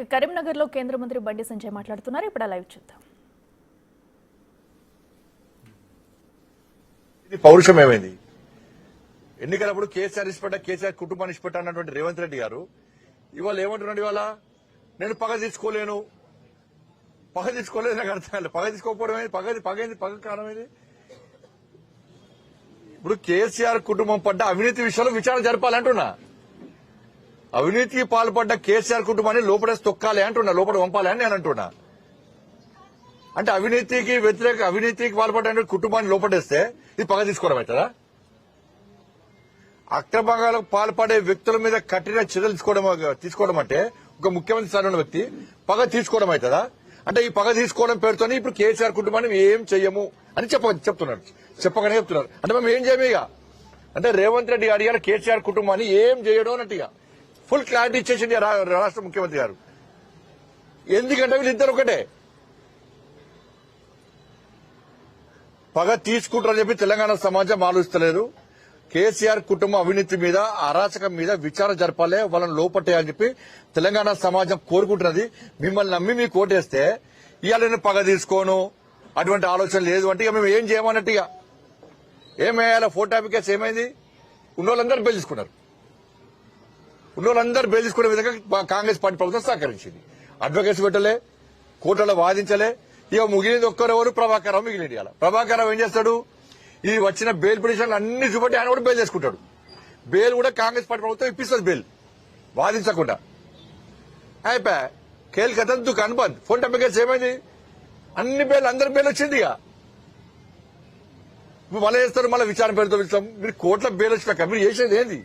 ఇక కరీంనగర్ లో కేంద్ర మంత్రి బండి సంజయ్ మాట్లాడుతున్నారు. ఇప్పుడు లైవ్ చూద్దాం. ఇది పౌరుషం ఏమైంది? ఎన్నికలప్పుడు కేసీఆర్ ఇష్టపడ్డ కేసీఆర్ కుటుంబాన్ని ఇష్టపడ్డ అన్నటువంటి రేవంత్ రెడ్డి గారు ఇవాళ ఏమంటున్నాడు? ఇవాళ నేను పగ తీసుకోలేను, పగ తీసుకోలేదు. నాకు అర్థం కాలేదు. పగ తీసుకోకపోవడం ఏంది? పగ కారణం ఏంది? ఇప్పుడు కేసీఆర్ కుటుంబం పడ్డ అవినీతి విషయంలో విచారణ జరపాలంటున్నా. అవినీతికి పాల్పడ్డ కేసీఆర్ కుటుంబాన్ని లోపడేసి తొక్కాలి అంటున్నా, లోపల పంపాలి అని నేను అంటున్నా. అంటే అవినీతికి పాల్పడ్డ కుటుంబాన్ని లోపడేస్తే ఇది పగ తీసుకోవడం అవుతుందా? అక్రమాలకు పాల్పడే వ్యక్తుల మీద కఠిన చర్యలు తీసుకోవడం అంటే ఒక ముఖ్యమంత్రి స్థాయి ఉన్న వ్యక్తి పగ తీసుకోవడం అవుతుందా? అంటే ఈ పగ తీసుకోవడం పేరుతోనే ఇప్పుడు కేసీఆర్ కుటుంబాన్ని ఏం చెయ్యము అని చెప్తున్నారు. చెప్పగానే చెప్తున్నారు. అంటే మేము ఏం చేయము ఇక. అంటే రేవంత్ రెడ్డి అడిగారు కేసీఆర్ కుటుంబాన్ని ఏం చేయడం అన్నట్టుగా ఫుల్ క్లారిటీ ఇచ్చేసింది రాష్ట్ర ముఖ్యమంత్రి గారు. ఎందుకంటే వీళ్ళిద్దరు ఒకటే. పగ తీసుకుంటారని చెప్పి తెలంగాణ సమాజం ఆలోచిస్తలేదు. కేసీఆర్ కుటుంబం అవినీతి మీద, అరాచకం మీద విచారణ జరపాలి, వాళ్ళని లోపట్టేయాలని చెప్పి తెలంగాణ సమాజం కోరుకుంటున్నది. మిమ్మల్ని నమ్మి మీకు ఓటేస్తే ఇవాళ నేను పగ తీసుకోను, అటువంటి ఆలోచన లేదు అంటే ఇక మేము ఏం చేయమన్నట్టుగా ఏమేయాల ఫోటో కేసు ఏమైంది? ఉన్నోళ్ళందరూ బెయిల్ తీసుకున్నారు. ఉన్నోళ్ళందరూ బెయిల్ తీసుకునే విధంగా కాంగ్రెస్ పార్టీ ప్రభుత్వం సహకరించింది. అడ్వకేట్స్ పెట్టలే, కోర్టులో వాదించలే. ఇక మిగిలింది ఒక్కరెవరు? ప్రభాకర్ రావు మిగిలింది. ఇలా ప్రభాకర్ రావు ఏం చేస్తాడు? ఈ వచ్చిన బెయిల్ పిటిషన్లు అన్ని చూపట్టి ఆయన కూడా బెయిల్ చేసుకుంటాడు. బెయిల్ కూడా కాంగ్రెస్ పార్టీ ప్రభుత్వం ఇప్పిస్తుంది, బెయిల్ వాదించకుండా. అయిపోయా కేల్ కథ దుకాన్ బంద్. ఫోన్ టెంపర్ కేసు ఏమైంది? అన్ని బెయిల్, అందరి బెయిల్ వచ్చింది. ఇక మళ్ళీ చేస్తారు, మళ్ళీ విచారణ పేరుతో ఇస్తాం. మీరు కోర్టులో బెయిల్ వచ్చినాక మీరు చేసేది ఏంది?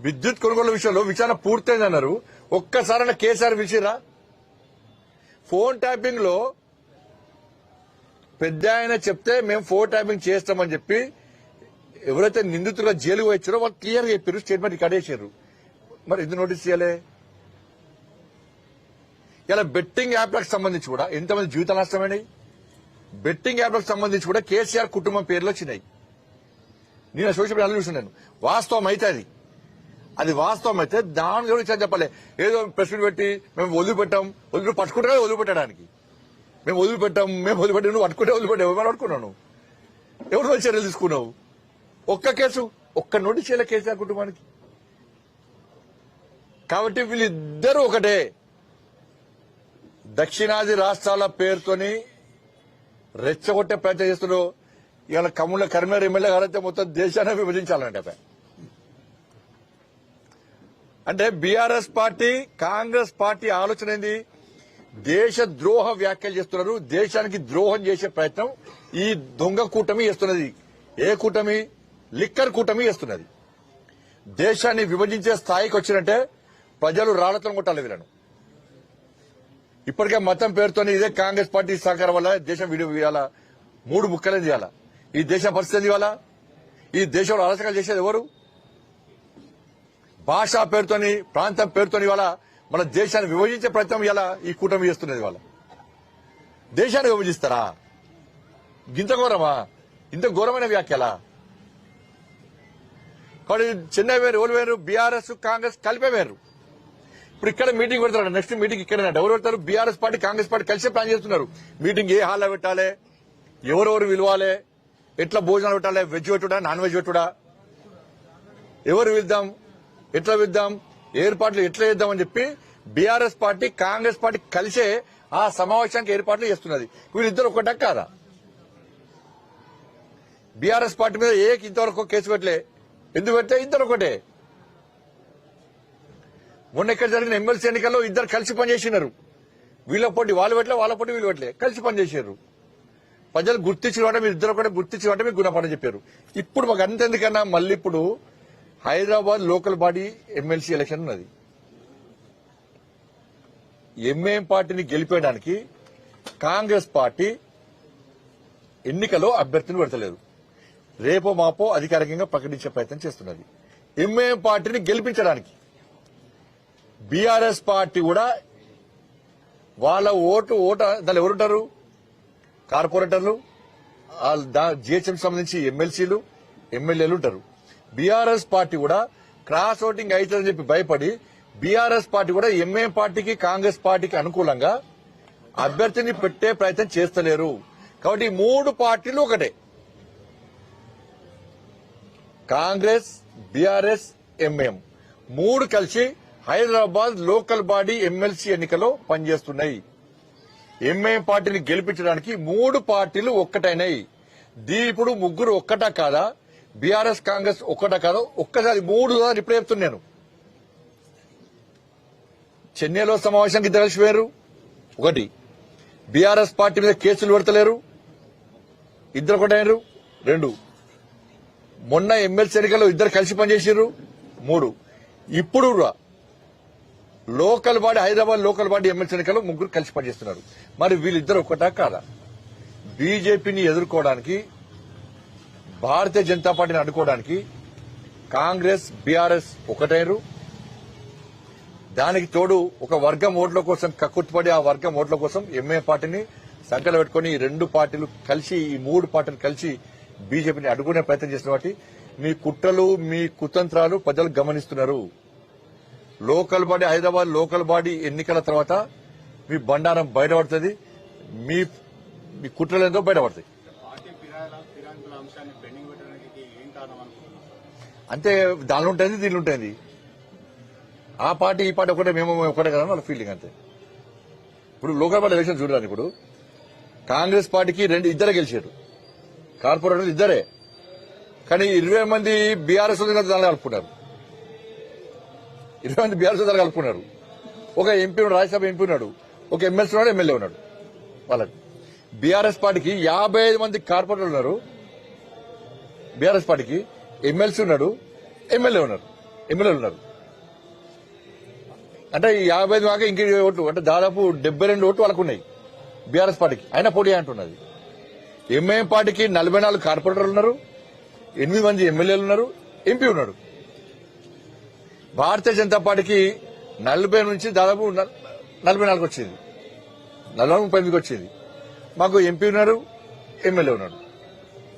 విద్యుత్ కొనుగోలు విషయంలో విచారణ పూర్తయిందన్నారు. ఒక్కసారైనా కేసీఆర్ పిలిచిరా? ఫోన్ ట్యాపింగ్ లో పెద్ద ఆయన చెప్తే మేము ఫోన్ ట్యాపింగ్ చేస్తామని చెప్పి ఎవరైతే నిందితులుగా జైలుకు వచ్చారో వాళ్ళు క్లియర్ గా చెప్పారు, స్టేట్మెంట్ రికార్డ్ చేశారు. మరి ఎందుకు నోటీస్ చేయాలి? ఇలా బెట్టింగ్ యాప్లకు సంబంధించి కూడా ఎంతమంది జీవితాలు నష్టమైనాయి? బెట్టింగ్ యాప్లకు సంబంధించి కూడా కేసీఆర్ కుటుంబం పేర్లు వచ్చినాయి. నేను సోషల్ మీడియాలో చూస్తున్నాను. వాస్తవం అయితే అది వాస్తవం అయితే దాని గురించి చెప్పాలి. ఏదో ప్రెస్ మీట్ పెట్టి మేము వదిలిపెట్టాం, పట్టుకుంటే వదిలిపెట్టడానికి మేము వదిలిపెట్టాం, నువ్వు పట్టుకుంటే వదిలిపెట్టావు. ఎవరు పట్టుకున్నావు? ఎవరు చర్యలు తీసుకున్నావు? ఒక్క కేసు, ఒక్క నోటీస్ చేయలే కేసీఆర్ కుటుంబానికి. కాబట్టి వీళ్ళిద్దరూ ఒకటే. దక్షిణాది రాష్ట్రాల పేరుతోని రెచ్చగొట్టే ప్రయత్నం చేస్తున్నారు. ఇవాళ కరీంనగర్ ఎమ్మెల్యే గారైతే మొత్తం దేశాన్ని విభజించాలంటే అంటే బీఆర్ఎస్ పార్టీ, కాంగ్రెస్ పార్టీ ఆలోచన ఏంది? దేశ ద్రోహ వ్యాఖ్యలు చేస్తున్నారు. దేశానికి ద్రోహం చేసే ప్రయత్నం ఈ దొంగ కూటమి చేస్తున్నది. ఏ కూటమి? లిక్కర్ కూటమి చేస్తున్నది. దేశాన్ని విభజించే స్థాయికి వచ్చినట్టే ప్రజలు రాళ్లతో కొట్టాలి వీళ్ళను. ఇప్పటికే మతం పేరుతోని ఇదే కాంగ్రెస్ పార్టీ సహకారం వల్ల దేశం విడియాలా, 3 ముక్కలే చేయాలా. ఈ దేశం పరిస్థితి ఇవాళ ఈ దేశంలో అరాచకాలు చేసేది ఎవరు? భాషా పేరుతోని, ప్రాంతం పేరుతోని ఇవాళ మన దేశాన్ని విభజించే ప్రయత్నం ఇలా ఈ కూటమి చేస్తున్నది. ఇవాళ దేశాన్ని విభజిస్తారా? ఇంత ఘోరమా? ఇంత ఘోరమైన వ్యాఖ్యలా? కాబట్టి చెన్నై వేరు, ఎవరు వేరు? బీఆర్ఎస్ కాంగ్రెస్ కలిపే వేరు. ఇప్పుడు ఇక్కడ మీటింగ్ పెడతారు, నెక్స్ట్ మీటింగ్ ఇక్కడ ఎవరు పెడతారు? బీఆర్ఎస్ పార్టీ కాంగ్రెస్ పార్టీ కలిసే ప్లాన్ చేస్తున్నారు. మీటింగ్ ఏ హాల్లో పెట్టాలి, ఎవరెవరు పిలవాలి, ఎట్లా భోజనాలు పెట్టాలి, వెజ్ పెట్టుడా, నాన్ వెజ్ పెట్టుడా, ఎవరు పిలుద్దాం, ఎట్లా పిలుద్దాం, ఏర్పాట్లు ఎట్లా చేద్దామని చెప్పి బీఆర్ఎస్ పార్టీ కాంగ్రెస్ పార్టీ కలిసే ఆ సమావేశానికి ఏర్పాట్లు చేస్తున్నది. వీళ్ళిద్దరు ఒకటే కాదా? బీఆర్ఎస్ పార్టీ మీద ఇంతవరకు కేసు పెట్టలే. ఎందుకు పెట్టలే? ఇద్దరు ఒకటే. మొన్న ఇక్కడ జరిగిన ఎమ్మెల్సీ ఎన్నికల్లో ఇద్దరు కలిసి పనిచేసినారు. వీళ్ళ పోటీ వాళ్ళు పెట్టలే, వాళ్ళ పోటీ వీళ్ళు పెట్టలే, కలిసి పనిచేసారు. ప్రజలు గుర్తించిన మీరు ఇద్దరు ఒకటే గుర్తించిన మీకు గుణపడని చెప్పారు. ఇప్పుడు మాకు అంతెందుకన్నా మళ్ళీ ఇప్పుడు Hyderabad local body MLC election ఉన్నది. ఎంఐఎం పార్టీని గెలిపేయడానికి కాంగ్రెస్ పార్టీ ఎన్నికలో అభ్యర్థిని పెడతలేదు. రేపో మాపో అధికారికంగా ప్రకటించే ప్రయత్నం చేస్తున్నది. ఎంఐఎం పార్టీని గెలిపించడానికి బీఆర్ఎస్ పార్టీ కూడా వాళ్ళ ఓటు దానిలో ఎవరుంటారు? కార్పొరేటర్లు, జిహెచ్ఎం సంబంధించి ఎమ్మెల్సీలు, ఎమ్మెల్యేలు ఉంటారు. బీఆర్ఎస్ పార్టీ కూడా క్రాస్ ఓటింగ్ అవుతుందని చెప్పి భయపడి బీఆర్ఎస్ పార్టీ కూడా ఎంఐఎం పార్టీకి కాంగ్రెస్ పార్టీకి అనుకూలంగా అభ్యర్థిని పెట్టే ప్రయత్నం చేస్తలేరు. కాబట్టి ఈ మూడు పార్టీలు ఒకటే, కాంగ్రెస్, బీఆర్ఎస్, ఎంఐఎం మూడు కలిసి హైదరాబాద్ లోకల్ బాడీ ఎమ్మెల్సీ ఎన్నికలో పనిచేస్తున్నాయి. ఎంఐఎం పార్టీని గెలిపించడానికి మూడు పార్టీలు ఒక్కటైనాయి. ఇప్పుడు ముగ్గురు ఒక్కటా కాదా, బీఆర్ఎస్ కాంగ్రెస్ ఒక్కటా కాదా, ఒక్కసారి మూడు ఇప్పుడు చెప్తున్నాను. చెన్నైలో సమావేశానికి ఇద్దరు కలిసి వేరు. ఒకటి, బీఆర్ఎస్ పార్టీ మీద కేసులు పెడతలేరు, ఇద్దరు ఒకటైనరు. రెండు, మొన్న ఎమ్మెల్సీ ఎన్నికల్లో ఇద్దరు కలిసి పనిచేసారు. మూడు, ఇప్పుడు local body Hyderabad local body MLC ఎన్నికల్లో ముగ్గురు కలిసి పనిచేస్తున్నారు. మరి వీళ్ళిద్దరు ఒక్కటా కాదా? బీజేపీని ఎదుర్కోవడానికి, భారతీయ జనతా పార్టీని అడ్డుకోవడానికి కాంగ్రెస్, బీఆర్ఎస్ ఒకటైనరు. దానికి తోడు ఒక వర్గం ఓట్ల కోసం కక్కుర్తిపడి ఆ వర్గం ఓట్ల కోసం ఎంఐఎం పార్టీని సంకలు పెట్టుకుని ఈ రెండు పార్టీలు కలిసి, ఈ మూడు పార్టీలు కలిసి బీజేపీని అడ్డుకునే ప్రయత్నం చేసిన వాటి మీ కుట్రలు, మీ కుతంత్రాలు ప్రజలు గమనిస్తున్నారు. Local body Hyderabad local body ఎన్నికల తర్వాత మీ బండారం బయటపడుతుంది, మీ కుట్రలు ఏందో బయటపడతాయి. అంతే, దానిలో ఉంటుంది, దీనిలో ఉంటుంది. ఆ పార్టీ ఈ పార్టీ ఒకటే, మేము ఒకటే కదా వాళ్ళ ఫీలింగ్. అంతే. ఇప్పుడు లోకల్ బాడీ ఎలక్షన్ చూడాలి. ఇప్పుడు కాంగ్రెస్ పార్టీకి ఇద్దరే గెలిచారు, కార్పొరేటర్లు ఇద్దరే. కానీ 20 మంది బీఆర్ఎస్ దానిలో కలుపుకున్నారు. 20 మంది బీఆర్ఎస్ దానిలో కలుపుకున్నారు. ఒక ఎంపీ ఉన్నాడు, రాజ్యసభ ఎంపీ ఉన్నాడు, ఒక ఎమ్మెల్సీ ఉన్నాడు, ఎమ్మెల్యే ఉన్నాడు. వాళ్ళకి బీఆర్ఎస్ పార్టీకి 55 మంది కార్పొరేటర్లు ఉన్నారు. బీఆర్ఎస్ పార్టీకి ఎమ్మెల్సీ ఉన్నాడు, ఎమ్మెల్యేలు ఉన్నారు. అంటే 55 కాక ఇంక ఓట్లు, అంటే దాదాపు 72 ఓట్లు వాళ్ళకు ఉన్నాయి బీఆర్ఎస్ పార్టీకి. అయినా పోటీ అంటున్నది. ఎంఐఎం పార్టీకి 44 కార్పొరేటర్లు ఉన్నారు, 8 మంది ఎమ్మెల్యేలు ఉన్నారు, ఎంపీ ఉన్నాడు. భారతీయ జనతా పార్టీకి 40 నుంచి దాదాపు 44 వచ్చింది, 39 వచ్చింది. మాకు ఎంపీ ఉన్నారు, ఎమ్మెల్యే ఉన్నాడు,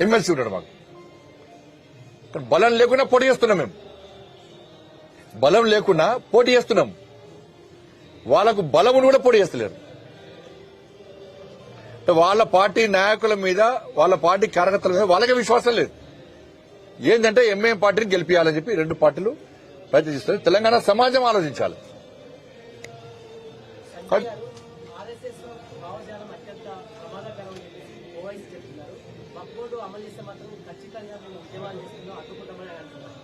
ఎమ్మెల్సీ ఉన్నాడు. మాకు బలం లేకుండా పోటీ చేస్తున్నాం. మేము బలం లేకుండా పోటీ చేస్తున్నాం. వాళ్లకు బలమును కూడా పోటీ చేస్తలేరు. వాళ్ళ పార్టీ నాయకుల మీద, వాళ్ళ పార్టీ కార్యకర్తల మీద వాళ్ళకే విశ్వాసం లేదు. ఏంటంటే ఎంఐఎం పార్టీని గెలిపించాలని చెప్పి రెండు పార్టీలు ప్రయత్నిస్తారు. తెలంగాణ సమాజం ఆలోచించాలి.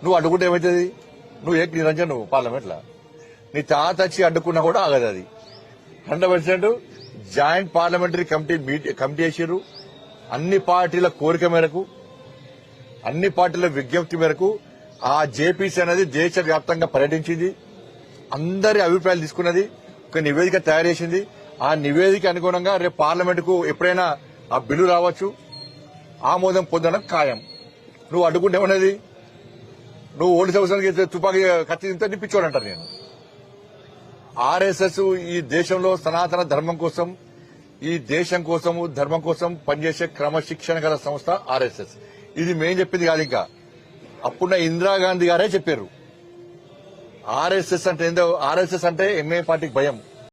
నువ్వు అడ్డుకుంటే ఏమవుతుంది? నువ్వు నిరంజన్ నువ్వు పార్లమెంట్లో నీ తాత వచ్చి అడ్డుకున్నా కూడా ఆగదు. అది 100% జాయింట్ పార్లమెంటరీ కమిటీ వేసారు. అన్ని పార్టీల కోరిక మేరకు, అన్ని పార్టీల విజ్ఞప్తి మేరకు ఆ జేపీసీ అనేది దేశవ్యాప్తంగా పర్యటించింది. అందరి అభిప్రాయాలు తీసుకున్నది, ఒక నివేదిక తయారు చేసింది. ఆ నివేదిక అనుగుణంగా రేపు పార్లమెంటుకు ఎప్పుడైనా ఆ బిల్లు రావచ్చు, ఆమోదం పొందడం ఖాయం. నువ్వు అడ్డుకుంటే ఏమన్నది? నువ్వు ఓటు సంవత్సరానికి తుపాకీ కత్తి తింటే నిప్పించోడంటారు. నేను ఆర్ఎస్ఎస్ ఈ దేశంలో సనాతన ధర్మం కోసం, ఈ దేశం కోసము ధర్మం కోసం పనిచేసే క్రమశిక్షణ గల సంస్థ ఆర్ఎస్ఎస్. ఇది మేం చెప్పింది కాదు. ఇంకా అప్పుడున్న ఇందిరాగాంధీ గారే చెప్పారు. ఆర్ఎస్ఎస్ అంటే ఏందో, ఆర్ఎస్ఎస్ అంటే ఎంఐ పార్టీకి భయం.